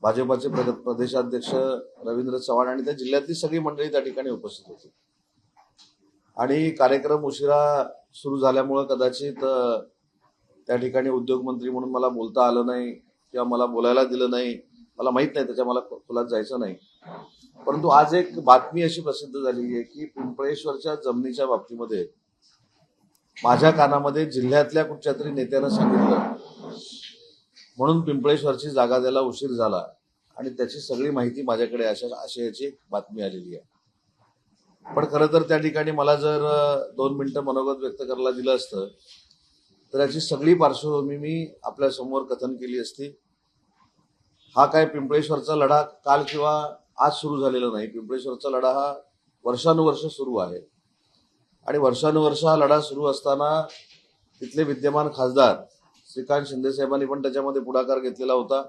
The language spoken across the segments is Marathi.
भाजपाचे प्रदेशाध्यक्ष रवींद्र चव्हाण आणि त्या जिल्ह्यातली सगळी मंडळी त्या ठिकाणी उपस्थित होती आणि कार्यक्रम उशिरा सुरू झाल्यामुळे कदाचित त्या ठिकाणी उद्योगमंत्री म्हणून मला बोलता आलं नाही किंवा मला बोलायला दिलं नाही, मला माहित नाही, त्याच्या मला खोलात जायचं नाही. परंतु आज एक बातमी अशी प्रसिद्ध झाली आहे की पिंपळेश्वरच्या जमिनीच्या बाबतीमध्ये माझ्या कानामध्ये जिल्ह्यातल्या कुठच्या तरी नेत्यानं सांगितलं म्हणून पिंपळेश्वरची जागा द्यायला उशीर झाला आणि त्याची सगळी माहिती माझ्याकडे अशी याची बातमी आलेली आहे. पण खरं तर त्या ठिकाणी मला जर 2 मिनिटं मनोगत व्यक्त करायला दिलं असतं तर याची सगळी पार्श्वभूमी मी आपल्या समोर कथन केली असती. हा काय पिंपळेश्वरचा लढा काल किंवा आज सुरू झालेला नाही. पिंपळेश्वरचा लढा हा वर्षानुवर्ष सुरू आहे आणि वर्षानुवर्ष हा लढा सुरू असताना तिथले विद्यमान खासदार श्रीकांत शिंदे साहेबांनी पण त्याच्यामध्ये पुढाकार घेतलेला होता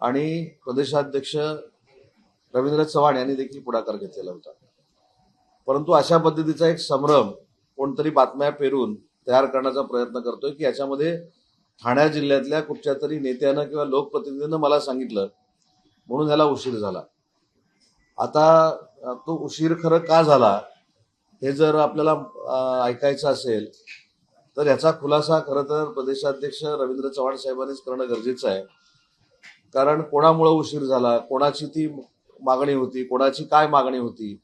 आणि प्रदेशाध्यक्ष रवींद्र चव्हाण यांनी देखील पुढाकार घेतलेला होता. परंतु अशा पद्धतीचा एक संभ्रम कोणतरी बातम्या पेरून तयार करण्याचा प्रयत्न करतोय की याच्यामध्ये ठाणे जिल्ह्यातल्या कुठच्या तरी नेत्यानं किंवा लोकप्रतिनिधीनं मला सांगितलं म्हणून याला उशीर झाला. आता तो उशीर खरं का झाला हे जर आपल्याला ऐकायचं असेल तर याचा खुलासा खरं तर प्रदेशाध्यक्ष रवींद्र चव्हाण साहेबांनीच करणं गरजेचं आहे. कारण कोणामुळे उशीर झाला, कोणाची ती मागणी होती, कोणाची काय मागणी होती.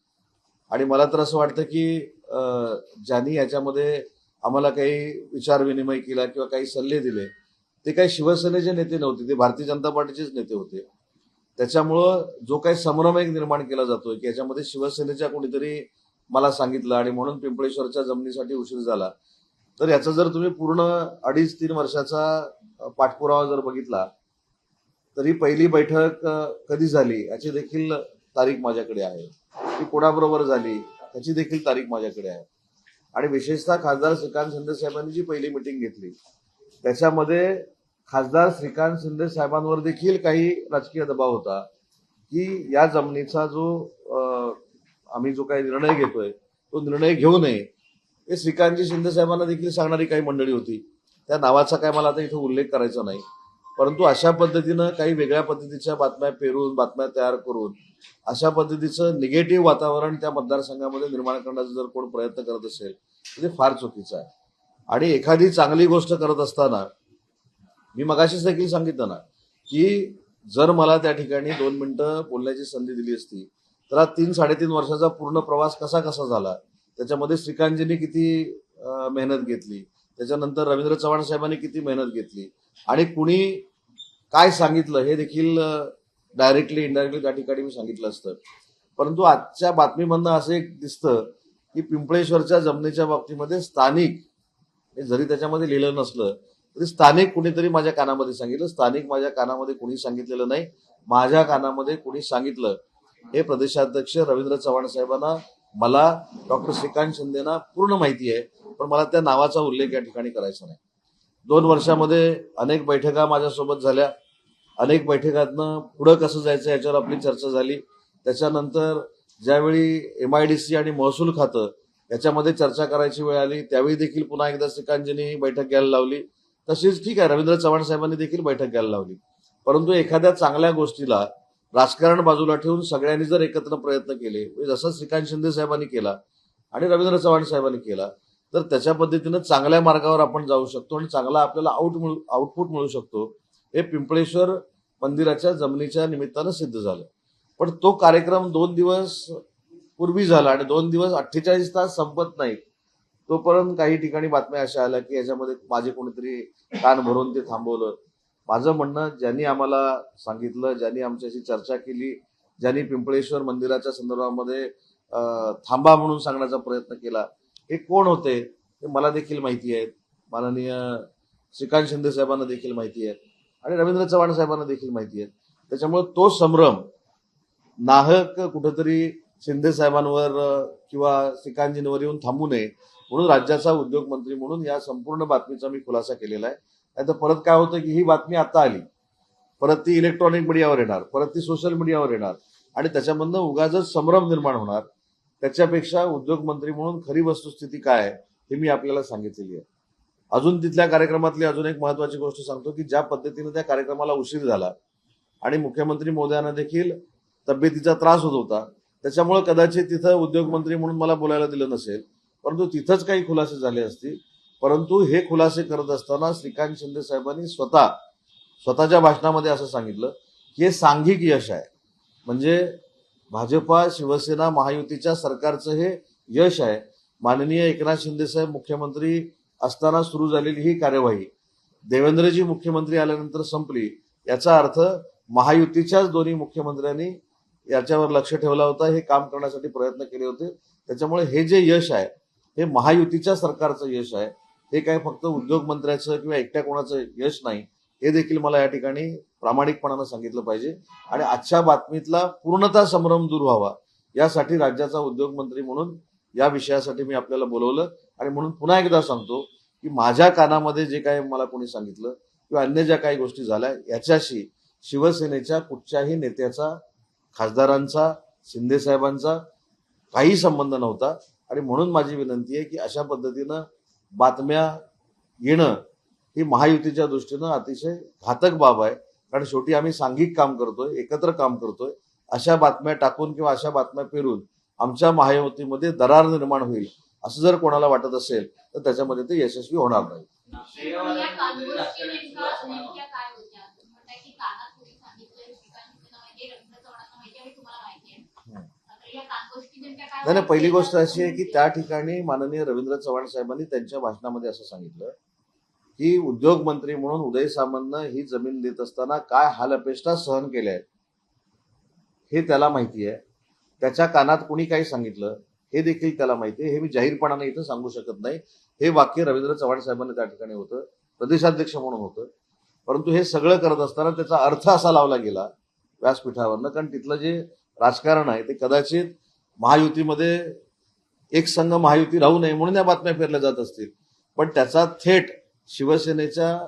आणि मला तर असं वाटतं की ज्यांनी याच्यामध्ये आम्हाला काही विचार विनिमय केला किंवा काही सल्ले दिले ते काही शिवसेनेचे नेते नव्हते, ते भारतीय जनता पार्टीचेच नेते होते. त्याच्यामुळं जो काही संभ्रम एक निर्माण केला जातोय की याच्यामध्ये शिवसेनेच्या कोणीतरी मला सांगितलं आणि म्हणून पिंपळेश्वरच्या जमिनीसाठी उशीर झाला, तर याचा जर तुम्ही पूर्ण 2.5-3 वर्षाचा पाठपुरावा जर बघितला तरी पहिली बैठक कधी झाली याची देखील तारीख माझ्याकडे आहे, ती कोणाबरोबर झाली याची देखील तारीख माझ्याकडे आहे. आणि विशेषतः खासदार श्रीकांत शिंदे साहेबांनी जी पहिली मिटिंग घेतली त्याच्यामध्ये खासदार श्रीकांत शिंदे साहेबांवर देखील काही राजकीय दबाव होता की या जमिनीचा आम्ही जो काही निर्णय घेतोय तो निर्णय घेऊ नये. हे श्रीकांतजी शिंदे साहेबांना देखील सांगणारी काही मंडळी होती, त्या नावाचा काय मला आता इथं उल्लेख करायचा नाही. परंतु अशा पद्धतीनं काही वेगळ्या पद्धतीच्या बातम्या पेरून बातम्या तयार करून अशा पद्धतीचं निगेटिव्ह वातावरण त्या मतदारसंघामध्ये निर्माण करण्याचा जर कोण प्रयत्न करत असेल तर ते फार चुकीचं आहे. आणि एखादी चांगली गोष्ट करत असताना मी मगाशीच देखील सांगितलं ना की जर मला त्या ठिकाणी 2 मिनिटं बोलण्याची संधी दिली असती तर हा 3-3.5 वर्षाचा पूर्ण प्रवास कसा झाला, त्याच्यामध्ये श्रीकांतजींनी किती मेहनत घेतली, त्याच्यानंतर रवींद्र चव्हाण साहेबांनी किती मेहनत घेतली आणि कुणी काय सांगितलं हे देखील डायरेक्टली इनडायरेक्टली त्या ठिकाणी मी सांगितलं असतं. परंतु आजच्या बातमीमधनं असं एक दिसतं की पिंपळेश्वरच्या जमिनीच्या बाबतीमध्ये स्थानिक, हे जरी त्याच्यामध्ये लिहिलं नसलं तरी स्थानिक कुणीतरी माझ्या कानामध्ये सांगितलं. स्थानिक माझ्या कानामध्ये कुणी सांगितलेलं नाही, माझ्या कानामध्ये कुणी सांगितलं हे प्रदेशाध्यक्ष रवींद्र चव्हाण साहेबांना, मला डॉक्टर श्रीकांत शिंदेना पूर्ण माहिती आहे, पण मला त्या नावाचा उल्लेख या ठिकाणी करायचा नाही. 2 वर्षामध्ये अनेक बैठका माझ्यासोबत झाल्या, अनेक बैठकातनं पुढं कसं जायचं याच्यावर आपली चर्चा झाली. त्याच्यानंतर ज्यावेळी MIDC आणि महसूल खातं याच्यामध्ये चर्चा करायची वेळ आली त्यावेळी देखील पुन्हा एकदा श्रीकांतजींनी बैठक घ्यायला लावली. तशीच ठीक आहे, रवींद्र चव्हाण साहेबांनी देखील बैठक घ्यायला लावली. परंतु एखाद्या चांगल्या गोष्टीला राजकारण बाजूला ठेवून सगळ्यांनी जर एकत्र प्रयत्न केले, जसं श्रीकांत शिंदे साहेबांनी केला आणि रवींद्र चव्हाण साहेबांनी केला, तर त्याच्या पद्धतीनं चांगल्या मार्गावर आपण जाऊ शकतो आणि चांगला आपल्याला आउटपुट मिळू शकतो. हे पिंपळेश्वर मंदिराच्या जमिनीच्या निमित्तानं सिद्ध झालं. पण तो कार्यक्रम 2 दिवस पूर्वी झाला आणि 2 दिवस 48 तास संपत नाहीत तोपर्यंत काही ठिकाणी बातम्या अशा आल्या की याच्यामध्ये माझे कोणीतरी कान भरून ते थांबवलं. माझं म्हणणं, ज्यांनी आम्हाला सांगितलं, ज्यांनी आमच्याशी चर्चा केली, ज्यांनी पिंपळेश्वर मंदिराच्या संदर्भामध्ये थांबा म्हणून सांगण्याचा प्रयत्न केला, हे कोण होते हे मला देखील माहिती आहे, माननीय श्रीकांत शिंदे साहेबांना देखील माहिती आहे आणि रवींद्र चव्हाण साहेबांना देखील माहिती आहे. त्याच्यामुळे तो संभ्रम नाहक कुठंतरी शिंदे साहेबांवर किंवा श्रीकांतजींवर येऊन थांबू नये म्हणून राज्याचा उद्योग मंत्री म्हणून या संपूर्ण बातमीचा मी खुलासा केलेला आहे. आता परत काय होतं की ही बातमी आता आली, परत ती इलेक्ट्रॉनिक मीडियावर येणार, परत ती सोशल मीडियावर येणार आणि त्याच्यामधनं उगाचच संभ्रम निर्माण होणार. त्याच्यापेक्षा उद्योग मंत्री म्हणून खरी वस्तुस्थिती काय आहे हे मी आपल्याला सांगितलेली आहे. अजून तिथल्या कार्यक्रमातली अजून एक महत्वाची गोष्ट सांगतो की ज्या पद्धतीने त्या कार्यक्रमाला उशीर झाला आणि मुख्यमंत्री महोदयांना देखील तब्येतीचा त्रास होत होता. त्याच्यामुळे कदाचित तिथं उद्योगमंत्री म्हणून मला बोलायला दिलं नसेल, परंतु तिथंच काही खुलासे झाले असतील. परंतु हे खुलासे करत असताना श्रीकांत शिंदे साहेबांनी स्वतःच्या भाषणामध्ये असं सांगितलं की हे सांघिक यश आहे. म्हणजे भाजपा शिवसेना महायुतीच्या सरकारचं हे यश आहे. माननीय एकनाथ शिंदे साहेब मुख्यमंत्री असताना सुरू झालेली ही कार्यवाही देवेंद्रजी मुख्यमंत्री आल्यानंतर संपली. याचा अर्थ महायुतीच्याच दोन्ही मुख्यमंत्र्यांनी याच्यावर लक्ष ठेवला होता, हे काम करण्यासाठी प्रयत्न केले होते. त्याच्यामुळे हे जे यश आहे हे महायुतीच्या सरकारचं यश आहे. हे काय फक्त उद्योग मंत्र्याचं किंवा एकट्या कोणाचं यश नाही, हे देखील मला या ठिकाणी प्रामाणिकपणानं सांगितलं पाहिजे. आणि आजच्या बातमीतला पूर्णतः संभ्रम दूर व्हावा यासाठी राज्याचा उद्योगमंत्री म्हणून या विषयासाठी मी आपल्याला बोलवलं. आणि म्हणून पुन्हा एकदा सांगतो की माझ्या कानामध्ये जे काही मला कोणी सांगितलं किंवा अन्य ज्या काही गोष्टी झाल्या याच्याशी शिवसेनेच्या कुठच्याही नेत्याचा, खासदारांचा, शिंदे साहेबांचा काही संबंध नव्हता. आणि म्हणून माझी विनंती आहे की अशा पद्धतीनं बातम्या येणं ही महायुतीच्या दृष्टीनं अतिशय घातक बाब आहे. कारण शेवटी आम्ही सांघिक काम करतोय, एकत्र काम करतोय. अशा बातम्या टाकून किंवा अशा बातम्या पेरून आमच्या महायुतीमध्ये दरार निर्माण होईल असं जर कोणाला वाटत असेल तर त्याच्यामध्ये ते यशस्वी होणार नाही. नाही, पहिली गोष्ट अशी आहे की त्या ठिकाणी माननीय रवींद्र चव्हाण साहेबांनी त्यांच्या भाषणामध्ये असं सांगितलं की उद्योग मंत्री म्हणून उदय सामंतनं ही जमीन देत असताना काय हालअपेष्टा सहन केल्या आहेत हे त्याला माहिती आहे. त्याच्या कानात कुणी काही सांगितलं हे देखील त्याला माहिती आहे. हे मी जाहीरपणाने इथं सांगू शकत नाही. हे वाक्य रवींद्र चव्हाण साहेबांनी त्या ठिकाणी होतं, प्रदेशाध्यक्ष म्हणून होतं. परंतु हे सगळं करत असताना त्याचा अर्थ असा लावला गेला व्यासपीठावरनं, कारण तिथलं जे राजकारण आहे ते कदाचित महायुतीमध्ये एक संघ महायुती राहू नये म्हणून या बातम्या पेरल्या जात असतील. पण त्याचा थेट शिवसेनेच्या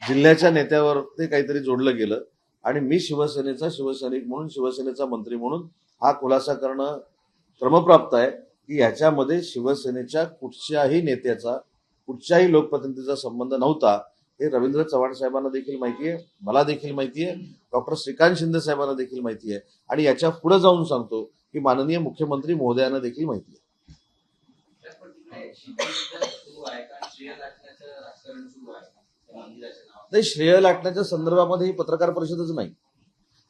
जिल्ह्याच्या नेत्यावर ते काहीतरी जोडलं गेलं. आणि मी शिवसेनेचा शिवसैनिक म्हणून, शिवसेनेचा मंत्री म्हणून हा खुलासा करणं क्रमप्राप्त आहे की ह्याच्यामध्ये शिवसेनेच्या कुठच्याही नेत्याचा, कुठच्याही लोकप्रतिनिधीचा संबंध नव्हता. हे रवींद्र चव्हाण साहेबांना देखील माहिती आहे, मला देखील माहिती आहे, डॉक्टर श्रीकांत शिंदे साहेबांना देखील माहिती आहे. आणि याच्या पुढे जाऊन सांगतो की माननीय मुख्यमंत्री महोदयांना देखील माहिती आहे. नाही, श्रेय लाटण्याच्या संदर्भामध्ये ही पत्रकार परिषदच नाही.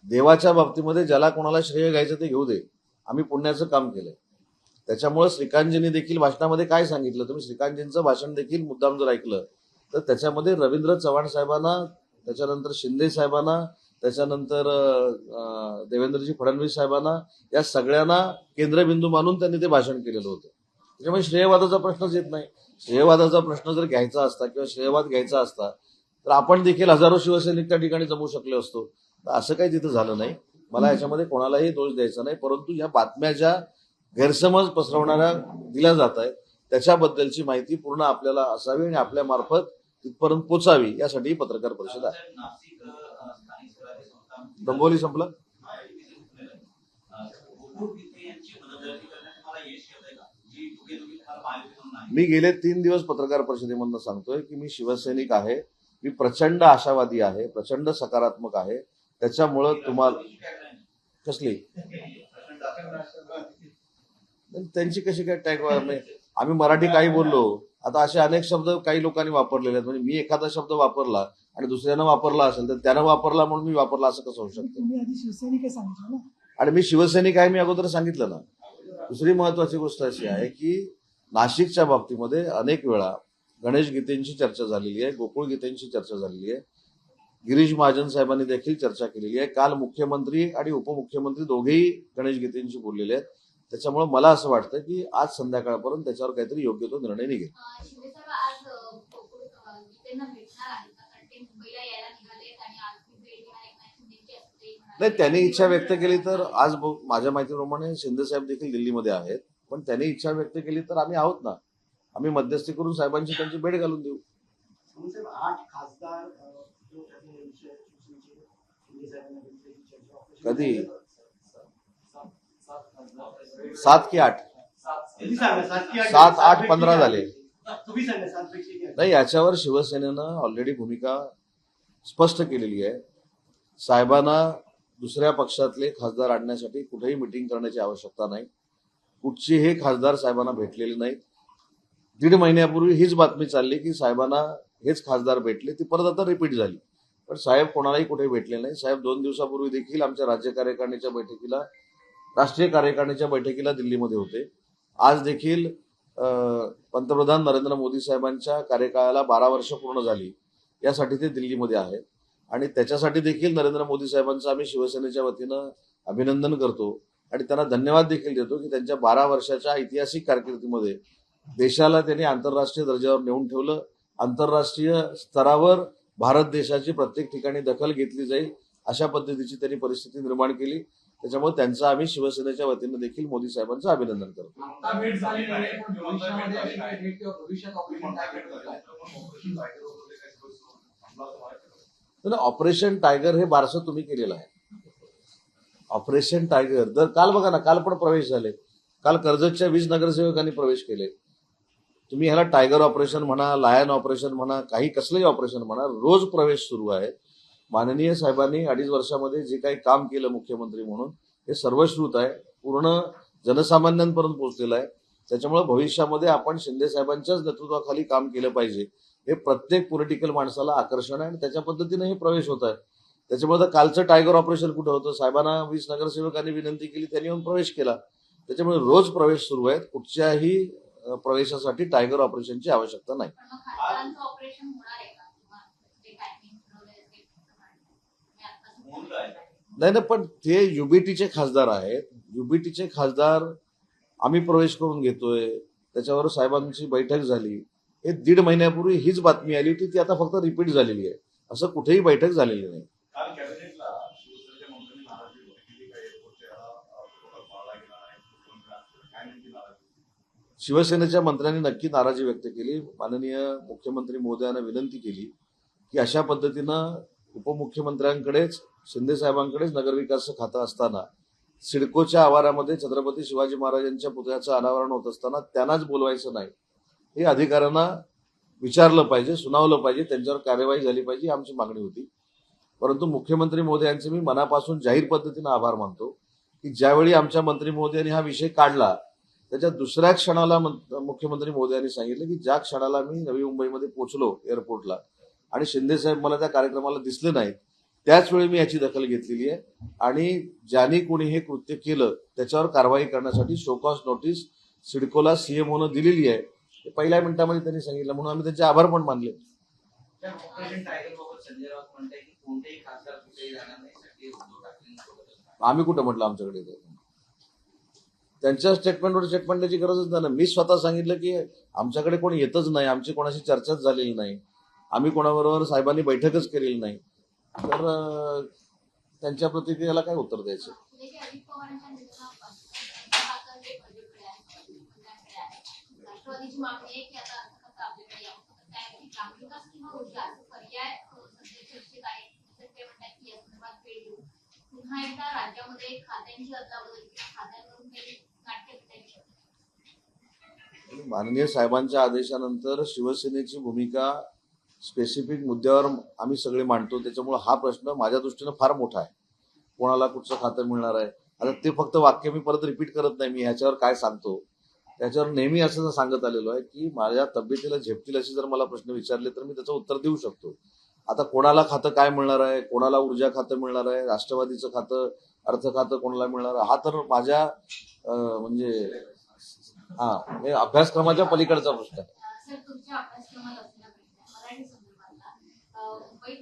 देवाच्या बाबतीमध्ये ज्याला कोणाला श्रेय घ्यायचं ते घेऊ दे. आम्ही पुण्याचं काम केलंय. त्याच्यामुळे श्रीकांतजींनी देखील भाषणामध्ये काय सांगितलं, तुम्ही श्रीकांतजींचं भाषण देखील मुद्दाम जर ऐकलं तर त्याच्यामध्ये रवींद्र चव्हाण साहेबांना, त्याच्यानंतर शिंदे साहेबांना, त्याच्यानंतर देवेंद्रजी फडणवीस साहेबांना, या सगळ्यांना केंद्रबिंदू मानून त्यांनी ते भाषण केलेलं होतं. त्याच्यामुळे श्रेयवादाचा प्रश्नच येत नाही. श्रेयवादाचा प्रश्न जर घ्यायचा असता किंवा श्रेयवाद घ्यायचा असता तर आपण देखील हजारो शिवसैनिक त्या ठिकाणी जमू शकले असतो. तर असं काही तिथं झालं नाही. मला याच्यामध्ये कोणालाही दोष द्यायचा नाही. परंतु या बातम्या ज्या गैरसमज पसरवणाऱ्या दिल्या जात आहेत त्याच्याबद्दलची माहिती पूर्ण आपल्याला असावी आणि आपल्या मार्फत तिथपर्यंत पोचावी यासाठी पत्रकार परिषद आहे. डोंबिवली संपलं. मी गेले 3 दिवस पत्रकार परिषदेमधून सांगतोय की मी शिवसैनिक आहे, मी प्रचंड आशावादी आहे, प्रचंड सकारात्मक आहे. त्याच्यामुळं तुम्हाला कसली त्यांची कशी काय टॅग, आम्ही मराठी काही बोललो, आता असे अनेक शब्द काही लोकांनी वापरलेले आहेत. म्हणजे मी एखादा शब्द वापरला आणि दुसऱ्यानं वापरला असेल तर त्यानं वापरला म्हणून मी वापरला असं कसं होऊ शकतं. आणि मी शिवसैनिक आहे मी अगोदर सांगितलं ना. दुसरी महत्वाची गोष्ट अशी आहे की नाशिकच्या बाबतीमध्ये अनेक वेळा गणेश गीतेंची चर्चा झालेली आहे, गोकुळ गीतेंची चर्चा झालेली आहे, गिरीश महाजन साहेबांनी देखील चर्चा केलेली आहे. काल मुख्यमंत्री आणि उपमुख्यमंत्री दोघेही गणेश गीतेंची बोललेले आहेत. त्याच्यामुळे मला असं वाटतं की आज संध्याकाळपर्यंत त्याच्यावर काहीतरी योग्य तो निर्णय निघेल. नाही, त्यांनी इच्छा व्यक्त केली तर आज माझ्या माहितीप्रमाणे शिंदे साहेब देखील दिल्लीमध्ये आहेत. पण त्यांनी इच्छा व्यक्त केली तर आम्ही आहोत ना. आम्ही मध्यस्थी करून साहेबांची त्यांची भेट घालून देऊ. 8 कधी 7 की 8? 7, 8, 15 झाले. नाही, याच्यावर शिवसेनेनं ऑलरेडी भूमिका स्पष्ट केलेली आहे. साहेबांना दुसऱ्या पक्षातले खासदार आणण्यासाठी कुठेही मिटिंग करण्याची आवश्यकता नाही. कुठचेही खासदार साहेबांना भेटलेले नाहीत. 1.5 महिन्यापूर्वी हीच बातमी चालली की साहेबांना हेच खासदार भेटले, ती परत आता रिपीट झाली. पण साहेब कोणालाही कुठे भेटले नाही. साहेब 2 दिवसापूर्वी देखील आमच्या राज्य कार्यकारिणीच्या बैठकीला, राष्ट्रीय कार्यकारिणीच्या बैठकीला दिल्लीमध्ये होते. आज देखील पंतप्रधान नरेंद्र मोदी साहेबांच्या कार्यकाळाला 12 वर्ष पूर्ण झाली, यासाठी ते दिल्लीमध्ये आहेत. आणि त्याच्यासाठी देखील नरेंद्र मोदी साहेबांचं आम्ही शिवसेनेच्या वतीनं अभिनंदन करतो आणि त्यांना धन्यवाद देखील देतो की त्यांच्या 12 वर्षाच्या ऐतिहासिक कारकिर्दीमध्ये देशाला त्यांनी आंतरराष्ट्रीय दर्जावर नेऊन ठेवलं. आंतरराष्ट्रीय स्तरावर भारत देशाची प्रत्येक ठिकाणी दखल घेतली जाईल अशा पद्धतीची त्यांनी परिस्थिती निर्माण केली. त्याच्यामुळे त्यांचं आम्ही शिवसेनेच्या वतीनं देखील मोदी साहेबांचं अभिनंदन करतो. ऑपरेशन टायगर हे बारसं तुम्ही केलेलं आहे. ऑपरेशन टायगर जर काल बघा ना, काल पण प्रवेश झाले. काल कर्जतच्या 20 नगरसेवकांनी प्रवेश केले. तुम्ही ह्याला टायगर ऑपरेशन म्हणा, लायन ऑपरेशन म्हणा, काही कसलंही ऑपरेशन म्हणा, रोज प्रवेश सुरू आहे. माननीय साहेबांनी 2.5 वर्षामध्ये जे काही काम केलं मुख्यमंत्री म्हणून, हे सर्वश्रुत आहे, पूर्ण जनसामान्यांपर्यंत पोहोचलेलं आहे. त्याच्यामुळे भविष्यामध्ये आपण शिंदे साहेबांच्याच नेतृत्वाखाली काम केलं पाहिजे, हे प्रत्येक पॉलिटिकल माणसाला आकर्षण आहे आणि त्याच्या पद्धतीने हे प्रवेश होत आहे. त्याच्यामुळे कालचं टायगर ऑपरेशन कुठं होतं? साहेबांना 20 नगरसेवकांनी विनंती केली, त्यांनी येऊन प्रवेश केला. त्याच्यामुळे रोज प्रवेश सुरू आहेत. कुठच्याही प्रवेशासाठी टायगर ऑपरेशनची आवश्यकता नाही. नाही, पण ते युबीटीचे खासदार आहेत. युबीटीचे खासदार आम्ही प्रवेश करून घेतोय, त्याच्यावर साहेबांची बैठक झाली. हे 1.5 महिन्यापूर्वी हीच बातमी आली होती, ती आता फक्त रिपीट झालेली आहे. असं कुठेही बैठक झालेली नाही. शिवसेनेच्या मंत्र्यांनी नक्की नाराजी व्यक्त केली. माननीय मुख्यमंत्री महोदयांना विनंती केली की अशा पद्धतीनं उपमुख्यमंत्र्यांकडेच, शिंदे साहेबांकडेच नगरविकास खातं असताना, सिडकोच्या आवारामध्ये छत्रपती शिवाजी महाराजांच्या पुतळ्याचं अनावरण होत असताना त्यांनाच बोलवायचं नाही, हे अधिकाऱ्यांना विचारलं पाहिजे, सुनावलं पाहिजे, त्यांच्यावर कार्यवाही झाली पाहिजे, ही आमची मागणी होती. परंतु मुख्यमंत्री महोदयांचे मी मनापासून जाहीर पद्धतीनं आभार मानतो की ज्यावेळी आमच्या मंत्री महोदयांनी हा विषय काढला, त्याच्या दुसऱ्या क्षणाला मुख्यमंत्री महोदयांनी सांगितलं की ज्या क्षणाला मी नवी मुंबईमध्ये पोहोचलो एअरपोर्टला आणि शिंदे साहेब मला त्या कार्यक्रमाला दिसले नाहीत, त्याच वेळी मी याची दखल घेतलेली आहे आणि ज्यांनी कोणी हे कृत्य केलं त्याच्यावर कारवाई करण्यासाठी शोकॉज नोटीस सिडकोला सीएमओनं दिलेली आहे, हे पहिल्या मिनिटामध्ये त्यांनी सांगितलं. म्हणून आम्ही त्यांचे आभार पण मानले. आम्ही कुठं म्हटलं आमच्याकडे? त्यांच्या स्टेटमेंटवर स्टेटमेंट द्यायची गरजच नाही ना. मी स्वतः सांगितलं की आमच्याकडे कोणी येतच नाही, आमची कोणाशी चर्चाच झालेली नाही, आम्ही कोणाबरोबर साहेबांनी बैठकच केलेली नाही, तर त्यांच्या प्रतिक्रियेला काय उत्तर द्यायचं? माननीय साहेबांच्या आदेशानंतर शिवसेनेची भूमिका स्पेसिफिक मुद्द्यावर आम्ही सगळे मांडतो. त्याच्यामुळे हा प्रश्न माझ्या दृष्टीनं फार मोठा आहे. कोणाला कुठचं खातं मिळणार आहे? आता ते फक्त वाक्य मी परत रिपीट करत नाही. मी ह्याच्यावर काय सांगतो त्याच्यावर नेहमी असं सांगत आलेलो आहे की माझ्या तब्येतीला झेपतील असे जर मला प्रश्न विचारले तर मी त्याचं उत्तर देऊ शकतो. आता कोणाला खातं काय मिळणार आहे, कोणाला ऊर्जा खातं मिळणार आहे, राष्ट्रवादीचं खातं, अर्थ खातं कोणाला मिळणार आहे, हा तर माझ्या म्हणजे हे अभ्यासक्रमाच्या पलीकडचा प्रश्न आहे.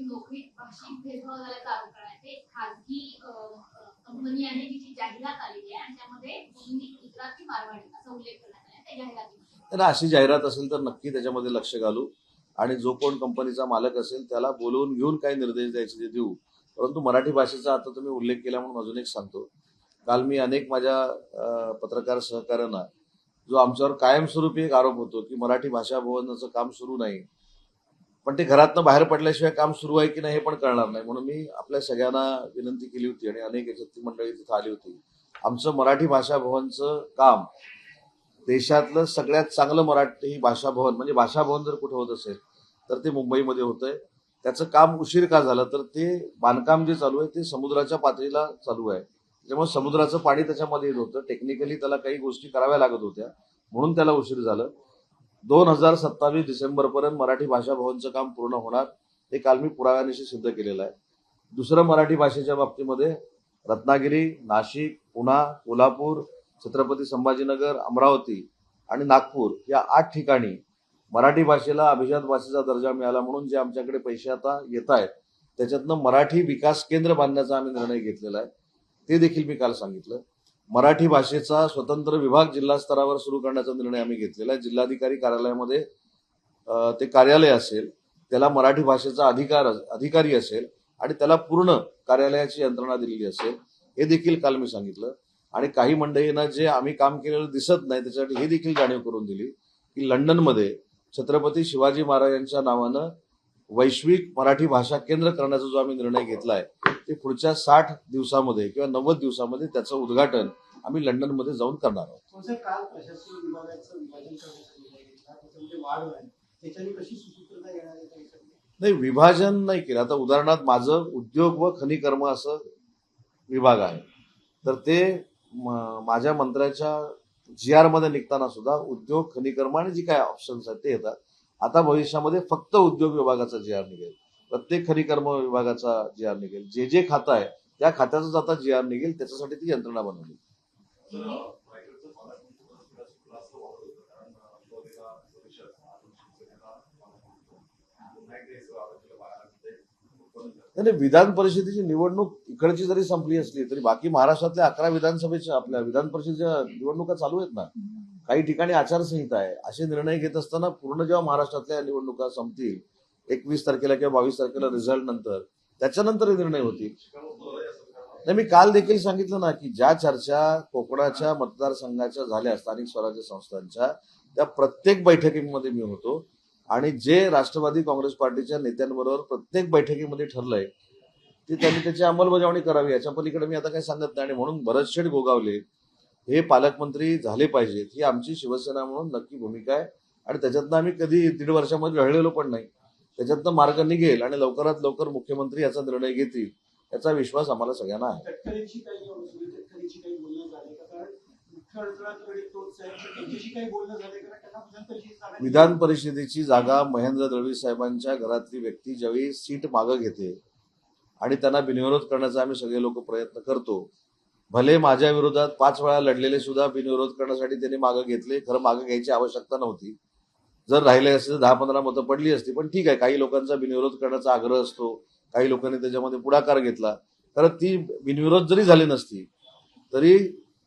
नोकरीत भाषिक भेदभाव झाल्याचा आरोप करण्यात खासगी कंपनी आहे जिची जाहिरात आलेली आहे आणि त्यामध्ये गुजराती मारवाडी असा उल्लेख करण्यात आला त्या जाहिरातीमध्ये. अशी जाहिरात असेल तर नक्की त्याच्यामध्ये लक्ष घालू आणि जो कोण कंपनीचा मालक असेल त्याला बोलवून घेऊन काही निर्देश द्यायचे ते देऊ. परंतु मराठी भाषेचा आता तुम्ही उल्लेख केला म्हणून अजून एक सांगतो. काल मी अनेक माझ्या पत्रकार सहकाऱ्यांना, जो आमच्यावर कायमस्वरूपी एक आरोप होतो की मराठी भाषा भवनाचं काम सुरू नाही, पण ते घरातनं बाहेर पडल्याशिवाय काम सुरू आहे की नाही हे पण कळणार नाही, म्हणून मी आपल्या सगळ्यांना विनंती केली होती आणि अनेक याच्यातली मंडळी तिथं आली होती. आमचं मराठी भाषा भवनचं काम देशातलं सगळ्यात चांगलं मराठी भाषा भवन, म्हणजे भाषा भवन जर कुठं होत असेल तर ते मुंबईमध्ये होतंय. त्याचं काम उशीर का झालं, तर ते बांधकाम जे चालू आहे ते समुद्राच्या पातळीला चालू आहे. त्याच्यामुळे समुद्राचं पाणी त्याच्यामध्ये येत होतं. टेक्निकली त्याला काही गोष्टी कराव्या लागत होत्या, म्हणून त्याला उशीर झालं. 2027 डिसेंबरपर्यंत मराठी भाषा भवनचं काम पूर्ण होणार, हे काल मी पुराव्यानिशी सिद्ध केलेलं आहे. दुसरं मराठी भाषेच्या बाबतीमध्ये रत्नागिरी, नाशिक, पुणा, कोल्हापूर, छत्रपती संभाजीनगर, अमरावती आणि नागपूर या 8 ठिकाणी मराठी भाषेला अभिजात भाषेचा दर्जा मिळाला म्हणून जे आमच्याकडे पैसे आता येत आहेत त्याच्यातनं मराठी विकास केंद्र बांधण्याचा आम्ही निर्णय घेतलेला आहे. ते देखील मी काल सांगितलं. मराठी भाषेचा स्वतंत्र विभाग जिल्हा स्तरावर सुरू करण्याचा निर्णय आम्ही घेतलेला आहे. जिल्हाधिकारी कार्यालयामध्ये ते कार्यालय असेल, त्याला मराठी भाषेचा अधिकारी असेल आणि त्याला पूर्ण कार्यालयाची यंत्रणा दिलेली असेल, हे देखील काल मी सांगितलं. आणि काही मंडळींना जे आम्ही काम केलेलं दिसत नाही त्याच्यासाठी हे देखील जाणीव करून दिली की लंडनमध्ये छत्रपती शिवाजी महाराजांच्या नावानं वैश्विक मराठी भाषा केंद्र करण्याचा जो आम्ही निर्णय घेतलाय ते पुढच्या 60 दिवसामध्ये किंवा 90 दिवसामध्ये त्याचं उद्घाटन आम्ही लंडनमध्ये जाऊन करणार आहोत. काल प्रशासकीय विभागाचं विभाजन त्याच्यामध्ये वाढ व्हावी त्याच्याने कशी सुसूत्रता येणार आहे? नाही, विभाजन नाही केलं. आता उदाहरणार्थ माझं उद्योग व खनिकर्म असं विभाग आहे, तर ते माझ्या मंत्र्याच्या GR मध्ये निघताना सुद्धा उद्योग खनिकर्म आणि जी काय ऑप्शन्स आहेत ते येतात. आता भविष्यामध्ये फक्त उद्योग विभागाचा GR निघेल, प्रत्येक खनिकर्म विभागाचा GR निघेल. जे जे खातं आहे त्या खात्याचाच आता GR निघेल, त्याच्यासाठी ती यंत्रणा बनवली. नाही, विधान परिषदेची निवडणूक इकडची जरी संपली असली तरी बाकी महाराष्ट्रातल्या 11 विधानसभेच्या आपल्या विधान परिषदेच्या निवडणुका चालू आहेत ना. काही ठिकाणी आचारसंहिता आहे. असे निर्णय घेत असताना पूर्ण जेव्हा महाराष्ट्रातल्या निवडणुका संपतील 21 तारखेला किंवा 22 तारखेला रिझल्ट नंतर, त्याच्यानंतर हे निर्णय होतील. नाही, मी काल देखील सांगितलं ना की ज्या चर्चा कोकणाच्या मतदारसंघाच्या झाल्या स्थानिक स्वराज्य संस्थांच्या, त्या प्रत्येक बैठकीमध्ये मी होतो आणि जे राष्ट्रवादी काँग्रेस पार्टीच्या नेत्यांबरोबर प्रत्येक बैठकीमध्ये ठरलंय ते त्यांनी त्याची अंमलबजावणी करावी. याच्या पलीकडे मी आता काही सांगत नाही. आणि म्हणून भरतशेठ गोगावले हे पालकमंत्री झाले पाहिजेत ही आमची शिवसेना म्हणून नक्की भूमिका आहे. आणि त्याच्यातनं आम्ही कधी 1.5 वर्षामध्ये रळलेलो पण नाही. त्याच्यातनं मार्ग निघेल आणि लवकरात लवकर मुख्यमंत्री याचा निर्णय घेतील याचा विश्वास आम्हाला सगळ्यांना आहे. विधान परिषदेची जागा महेंद्र दळवी साहेबांच्या घरातली व्यक्ती ज्यावेळी सीट मागं घेते आणि त्यांना बिनविरोध करण्याचा आम्ही सगळे लोक प्रयत्न करतो. भले माझ्या विरोधात 5 वेळा लढलेले सुद्धा बिनविरोध करण्यासाठी त्यांनी मागं घेतले. खरं मागं घ्यायची आवश्यकता नव्हती. जर राहिले असते तर 10-15 मतं पडली असती. पण ठीक आहे, काही लोकांचा बिनविरोध करण्याचा आग्रह असतो, काही लोकांनी त्याच्यामध्ये पुढाकार घेतला. खरं ती बिनविरोध जरी झाली नसती तरी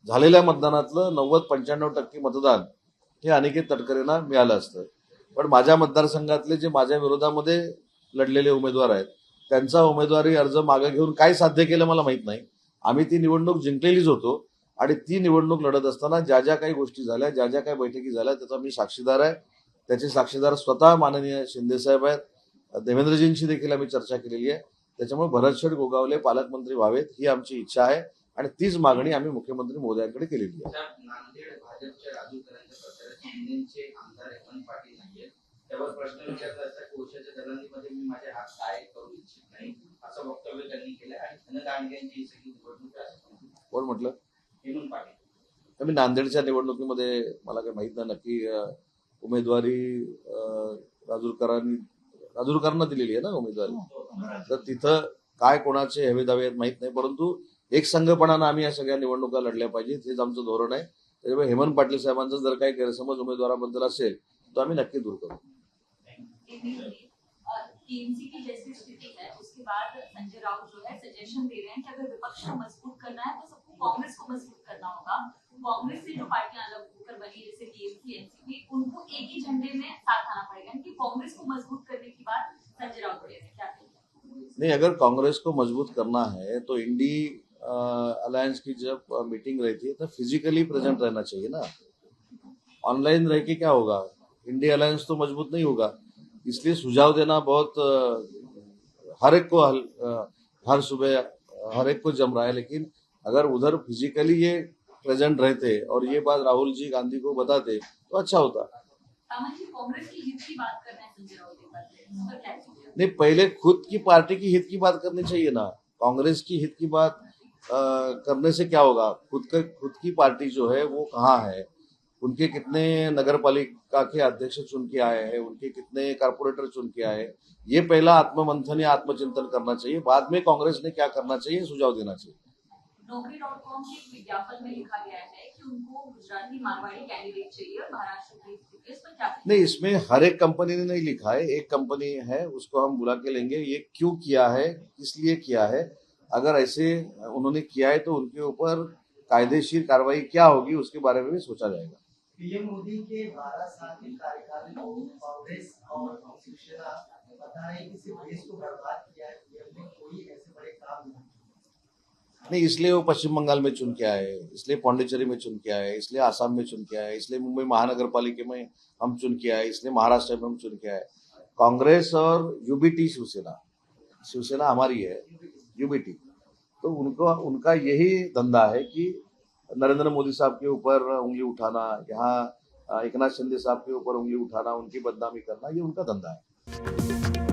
झालेल्या मतदानातलं 90-95% मतदान हे अनिकेत तटकरेंना मिळालं असतं. पण माझ्या मतदारसंघातले जे माझ्या विरोधामध्ये लढलेले उमेदवार आहेत त्यांचा उमेदवारी अर्ज मागे घेऊन काय साध्य केलं मला माहित नाही. आम्ही ती निवडणूक जिंकलेलीच होतो आणि ती निवडणूक लढत असताना ज्या ज्या काही गोष्टी झाल्या, ज्या ज्या काही बैठकी झाल्या त्याचा मी साक्षीदार आहे. त्याचे साक्षीदार स्वतः माननीय शिंदेसाहेब आहेत. देवेंद्रजींशी देखील आम्ही चर्चा केलेली आहे. त्याच्यामुळे भरतशेठ गोगावले पालकमंत्री व्हावेत ही आमची इच्छा आहे आणि तीच मागणी आम्ही मुख्यमंत्री महोदयांकडे केलेली आहे. नांदेड भाजपच्या राजूकरांच्या प्रचारात शिंदेचे आमदार हेमंत पाटील नाहीये. त्यावर प्रश्न विचारला असता की ओशाच्या दलालीमध्ये मी माझे हात काय करू इच्छित नाही असं वक्तव्य त्यांनी केलं आणि धनदांडग्यांची ही सगळी निवडणूक आहे. कोण म्हटलं? हेमंत पाटील. मी नांदेडच्या निवडणुकीमध्ये मला काही माहित नाही नक्की उमेदवारी राजूरकरांना दिलेली आहे ना उमेदवारी, तर तिथं काय कोणाचे हवे दावे आहेत माहित नाही. परंतु एक संघपणानं आम्ही या सगळ्या निवडणुका लढल्या पाहिजेत हेच आमचं धोरण आहे. त्याच्यामुळे हेमंत पाटील साहेबांचा जर काही गैरसमज उमेदवाराबद्दल असेल तो आम्ही नक्की दूर करू. टीएमसी की जैसी स्थिति है उसके बाद संजय राउत जो है सजेशन दे रहे हैं कि अगर विपक्ष को मजबूत करना है तो सबको कांग्रेस को मजबूत करना होगा. कांग्रेस से जो पार्टियां अलग होकर बनी जैसे टीएमसी एनसीपी उनको एक ही झंडे में साथ आना पड़ेगा कि कांग्रेस को मजबूत करने की बात संजय राउत बोले थे. क्या नहीं, अगर कांग्रेस को मजबूत करना है तो इंडी अलायंस की जब मीटिंग रहती है तो फिजिकली प्रेजेंट रहना चाहिए ना. ऑनलाइन रह के क्या होगा? इंडी अलायंस तो मजबूत नहीं होगा. इसलिए सुझाव देना बहुत हर एक को हर सुबह हर एक को जम रहा है. लेकिन अगर उधर फिजिकली ये प्रेजेंट रहते और ये बात राहुल जी गांधी को बताते तो अच्छा होता. सामंत जी, कांग्रेस की हित की बात करना है संजय राउत एक बार फिर, इस पर क्या कीजिए? नहीं, पहले खुद की पार्टी की हित की बात करनी चाहिए ना। कांग्रेस की हित की बात करने से क्या होगा? खुद की पार्टी जो है वो कहाँ है, उनके कितने नगर पालिका के अध्यक्ष चुन के आए हैं, उनके कितने कारपोरेटर चुन के आए हैं, ये पहला आत्ममंथन या आत्मचिंतन करना चाहिए। बाद में कांग्रेस ने क्या करना चाहिए सुझाव देना चाहिए। Naukri.com के एक विज्ञापन में लिखा गया है कि उनको गुजराती मारवाड़ी कैंडिडेट चाहिए और महाराष्ट्र की स्थिति है, इस पर क्या कहेंगे? नहीं, इसमें हर एक कंपनी ने नहीं लिखा है, एक कंपनी है उसको हम बुला के लेंगे, ये क्यों किया है, किस लिए किया है। अगर ऐसे उन्होंने किया है तो उनके ऊपर कायदेशीर कार्रवाई क्या होगी उसके बारे में भी सोचा जाएगा। पीएम मोदी के 12 साल के कार्यकाल को कांग्रेस और शिवसेना बता रहे हैं कि सिर्फ देश को बर्बाद किया है, पीएम ने कोई ऐसे बड़े काम नहीं किए। नहीं, इसलिए वो पश्चिम बंगाल में चुन के आए, इसलिए पौंडीचेरी में चुन के आए, इसलिए आसाम में चुन के आए, इसलिए मुंबई महानगर पालिका में हम चुन के आए, इसलिए महाराष्ट्र में हम चुन के आए। कांग्रेस और यूबीटी शिवसेना हमारी है, यूबीटी, तो उनका यही धंधा है कि नरेंद्र मोदी साहब के ऊपर उंगली उठाना, यहाँ एकनाथ शिंदे साहब के ऊपर उंगली उठाना, उनकी बदनामी करना, ये उनका धंधा है।